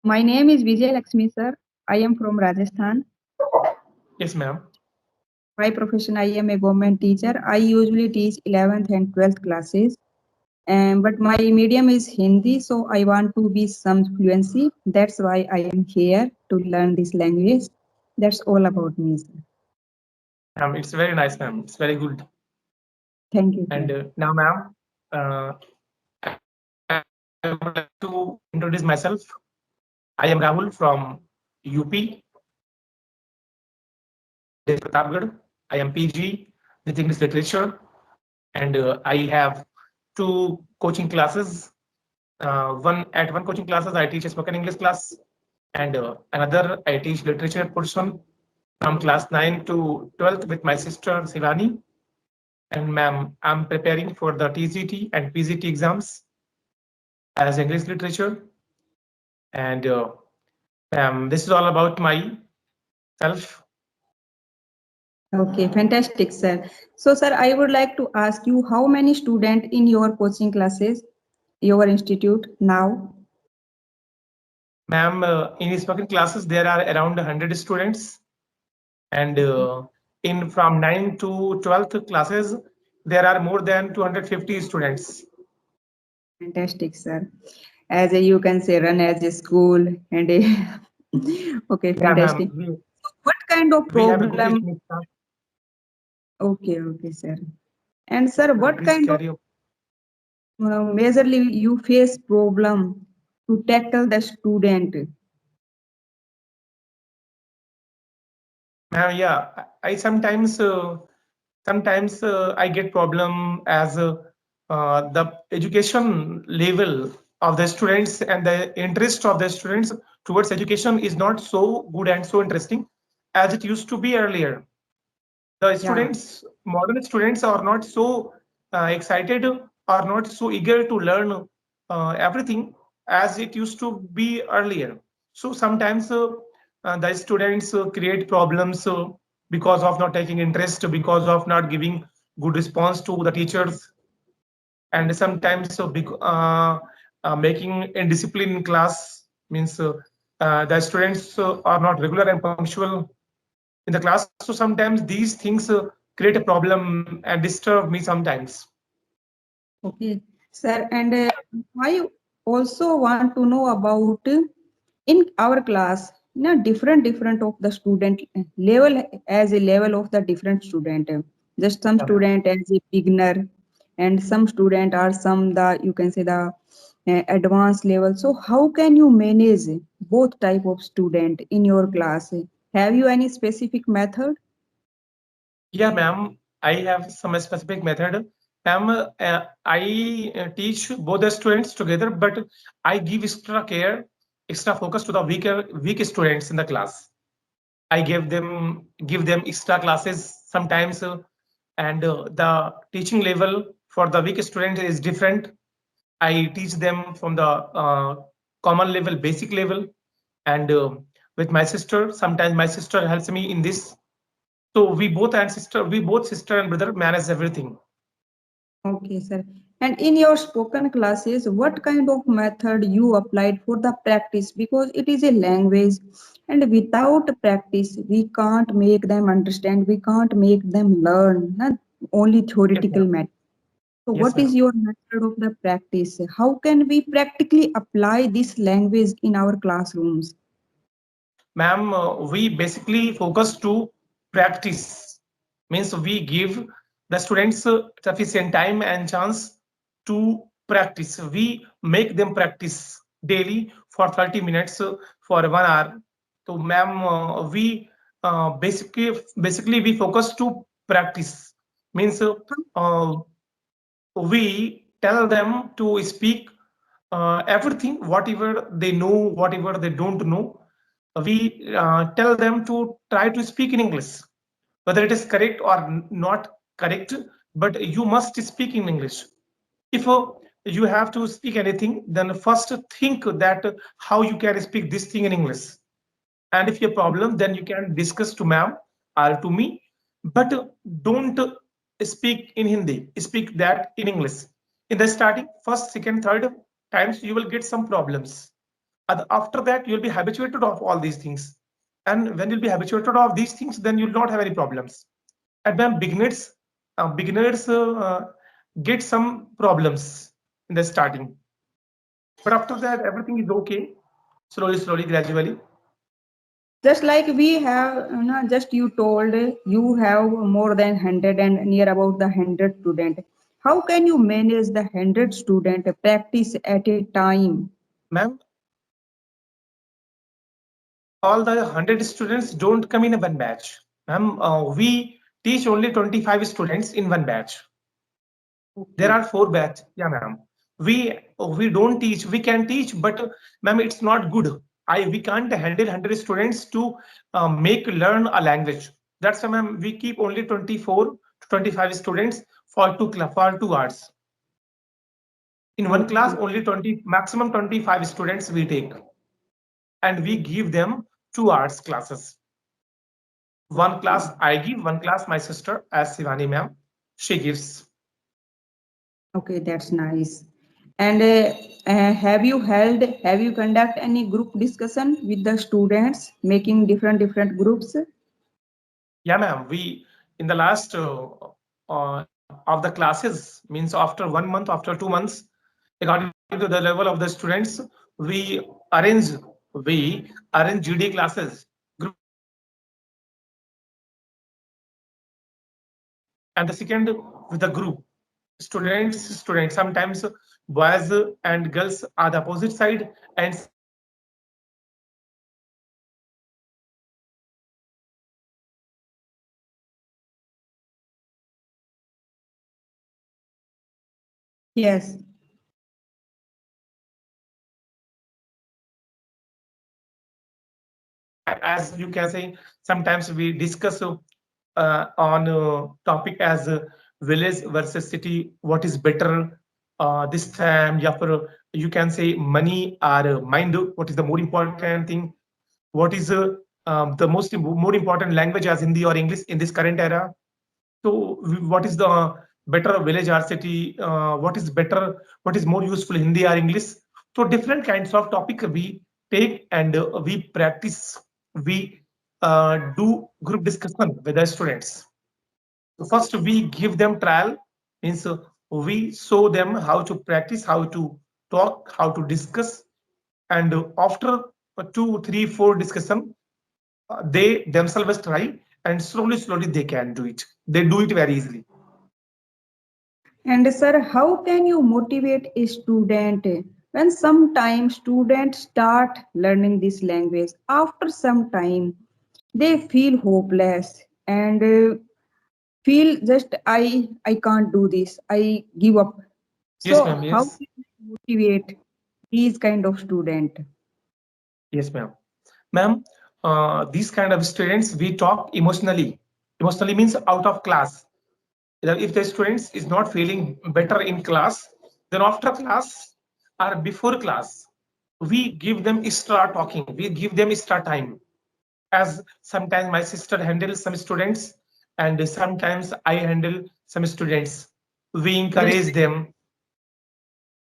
My name is Vijay Lakshmi, sir. I am from Rajasthan. Yes, ma'am. By profession, I am a government teacher. I usually teach 11th and 12th classes. But my medium is Hindi, so I want to be some fluency. That's why I am here to learn this language. That's all about me, sir. It's very nice, ma'am. It's very good. Thank you, sir. And now, ma'am, I would like to introduce myself. I am Rahul from UP, district Pratapgarh. I am PG with English literature, and I have two coaching classes. One coaching classes I teach a spoken English class, and another I teach literature portion from class 9 to 12th with my sister Silani. And ma'am, I'm preparing for the TGT and PGT exams as English literature. And this is all about myself. Okay, fantastic, sir. So, sir, I would like to ask you how many students in your coaching classes, your institute now? Ma'am, in spoken classes, there are around 100 students. And in from 9 to 12th classes, there are more than 250 students. Fantastic, sir. As a, you can say, run as a school and a okay, Yeah, ma'am. fantastic. What kind of We have a good problem? teaching staff. Okay, okay, sir. And sir, what Please kind of carry on. majorly you face problem to tackle the student? Ma'am, yeah, I sometimes I get problem as the education level of the students and the interest of the students towards education is not so good and so interesting as it used to be earlier. The Yeah, students, modern students, are not so excited, are not so eager to learn everything as it used to be earlier. So sometimes the students create problems because of not taking interest, because of not giving good response to the teachers, and sometimes making indiscipline in class means the students are not regular and punctual in the class. So sometimes these things create a problem and disturb me sometimes. okay, sir. And I also want to know about in our class, different of the student level as a level of the different student. Just some Yeah, ma'am. student as a beginner, and some student are some the you can say the advanced level. So how can you manage both type of student in your class? Have you any specific method? Yeah, ma'am. I have some specific method. Ma'am, I teach both the students together, but I give extra care, extra focus to the weak students in the class. I give them extra classes sometimes, and the teaching level for the weak student is different. I teach them from the common level, basic level, and with my sister. Sometimes my sister helps me in this. So we both sister and brother manage everything. Okay, sir. And in your spoken classes, what kind of method you applied for the practice? Because it is a language, and without practice, we can't make them understand. We can't make them learn. Not only Yes, ma'am. theoretical method. So, Yes, what is ma'am. your method of the practice? How can we practically apply this language in our classrooms? Ma'am, we basically focus to practice. Means we give the students sufficient time and chance to practice. We make them practice daily for 30 minutes for 1 hour. So, ma'am, we basically we focus to practice. Means uh, we tell them to speak everything, whatever they know, whatever they don't know. We tell them to try to speak in English, whether it is correct or not correct, but you must speak in English. If you have to speak anything, then first think that how you can speak this thing in English. And if you have a problem, then you can discuss to ma'am or to me, but don't speak in Hindi, speak that in English. In the starting first, second, third times you will get some problems, After that, you'll be habituated of all these things. And when you'll be habituated of these things, then you'll not have any problems. And then beginners get some problems in the starting. But after that, everything is okay. Slowly, gradually. Just like we have, just you told you have more than 100 and near about the 100 student. How can you manage the 100 student practice at a time? Ma'am, all the 100 students don't come in one batch. Ma'am, we teach only 25 students in one batch. There are 4 batch. Yeah, ma'am. We don't teach. We can teach, but ma'am, it's not good. We can't handle 100 students to make learn a language. That's why, ma'am, we keep only 24 to 25 students for for 2 hours. In one class, only 20, maximum 25 students we take, and we give them 2 hours classes. One class I give, one class my sister, as Sivani ma'am, she gives. Okay, that's nice. And have you conduct any group discussion with the students, making different groups? Yeah, ma'am. We in the last of the classes, means after 1 month, after 2 months, according to the level of the students, we arrange we arrange GD classes, group discussion, and the second with the group students. Sometimes boys and girls are the opposite side, and sometimes Yes. as you can say, sometimes we discuss on topic as village versus city, what is better this time. Yeah, for you can say money or mind, what is the more important thing, what is the more important language as Hindi or English in this current era. So what is the better village or city? What is better? What is more useful, Hindi or English? So different kinds of topic we take, and we practice. We do group discussion with the students. So first, we give them trial, means we show them how to practice, how to talk, how to discuss, and after 2, 3, 4 discussion, they themselves try, and slowly they can do it. They do it very easily. And sir, how can you motivate a student when sometimes students start learning this language? After some time, they feel hopeless and feel just I can't do this. I give up. Yes, So ma'am. how Yes. can you motivate these kind of student? Yes, ma'am. Ma'am, these kind of students we talk emotionally. Emotionally means out of class. If the students is not feeling better in class, then after class or before class, we give them extra talking. We give them extra time. As sometimes my sister handles some students, and sometimes I handle some students. We Just encourage them.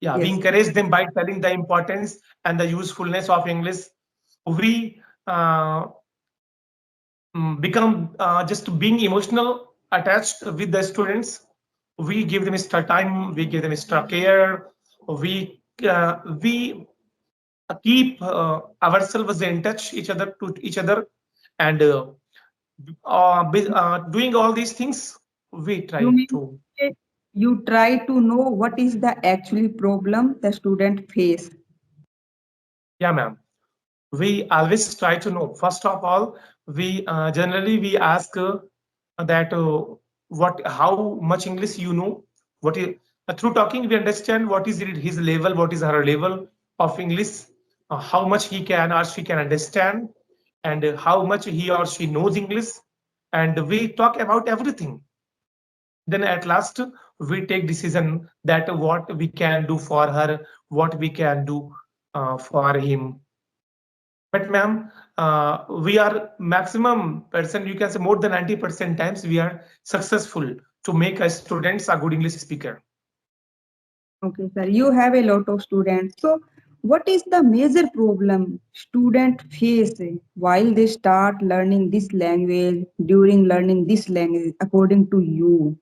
Yeah, we yes. encourage them by telling the importance and the usefulness of English. We become just being emotional attached with the students. We give them extra time, we give them extra care, we keep ourselves in touch each other, and doing all these things, we You try mean to. you try to know what is the actually problem the student face. Yeah, ma'am. We always try to know. First of all, we generally we ask that what how much English you know. What is through talking we understand what is his level, what is her level of English, how much he can or she can understand, and how much he or she knows English, and we talk about everything. Then at last we take decision that what we can do for her, what we can do for him. But ma'am, we are maximum percent, you can say more than 90% times we are successful to make a students a good English speaker. Okay, sir. You have a lot of students. So What is the major problem student face while they start learning this language, during learning this language, according to you?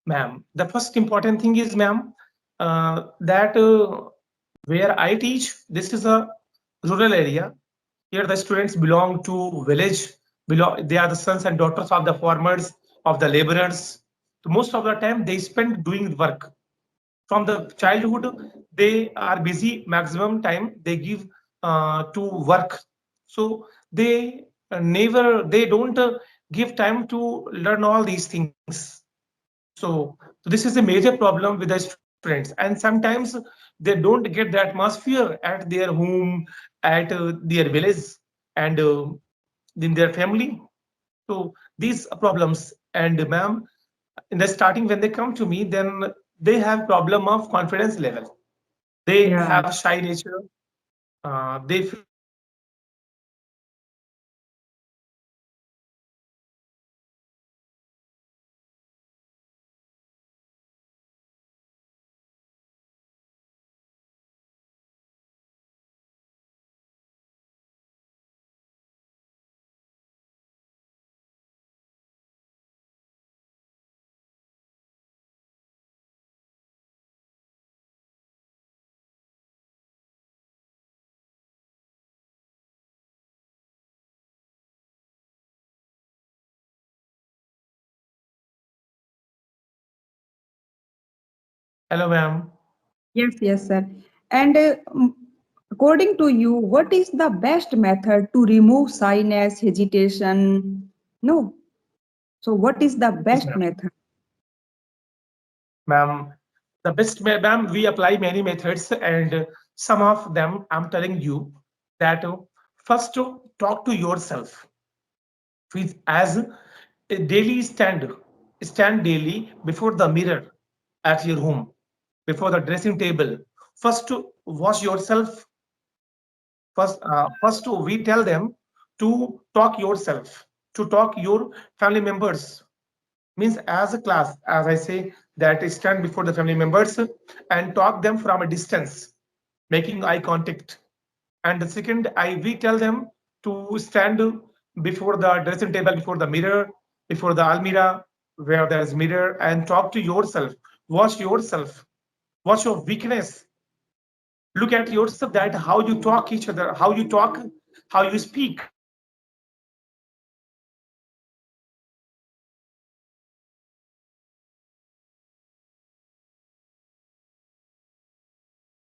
Ma'am, the first important thing is, ma'am, that where I teach, this is a rural area. Here the students belong to village. They are the sons and daughters of the farmers, of the laborers. So most of the time they spend doing work. From the childhood, they are busy. Maximum time they give to work. So they don't give time to learn all these things. So this is a major problem with the students, and sometimes they don't get the atmosphere at their home, at their village, and in their family. So these problems, and ma'am, in the starting when they come to me, then they have problem of confidence level. They Yeah. have shy nature. They feel that they don't have confidence to speak in front of hello, ma'am. Yes, yes, sir. And according to you, what is the best method to remove shyness, hesitation? No. So, what is the Yes, best ma'am. method? Ma'am, the best, ma'am, we apply many methods, and some of them I'm telling you that first talk to yourself with as a daily stand daily before the mirror at your home, before the dressing table. First wash yourself. First we tell them to talk yourself, to talk your family members. Means as a class, as I say, that stand before the family members and talk them from a distance, making eye contact. And the second, we tell them to stand before the dressing table, before the mirror, before the almirah, where there is mirror, and talk to yourself. Watch yourself. Watch your weakness. Look at yourself, that how you talk each other, how you talk, how you speak.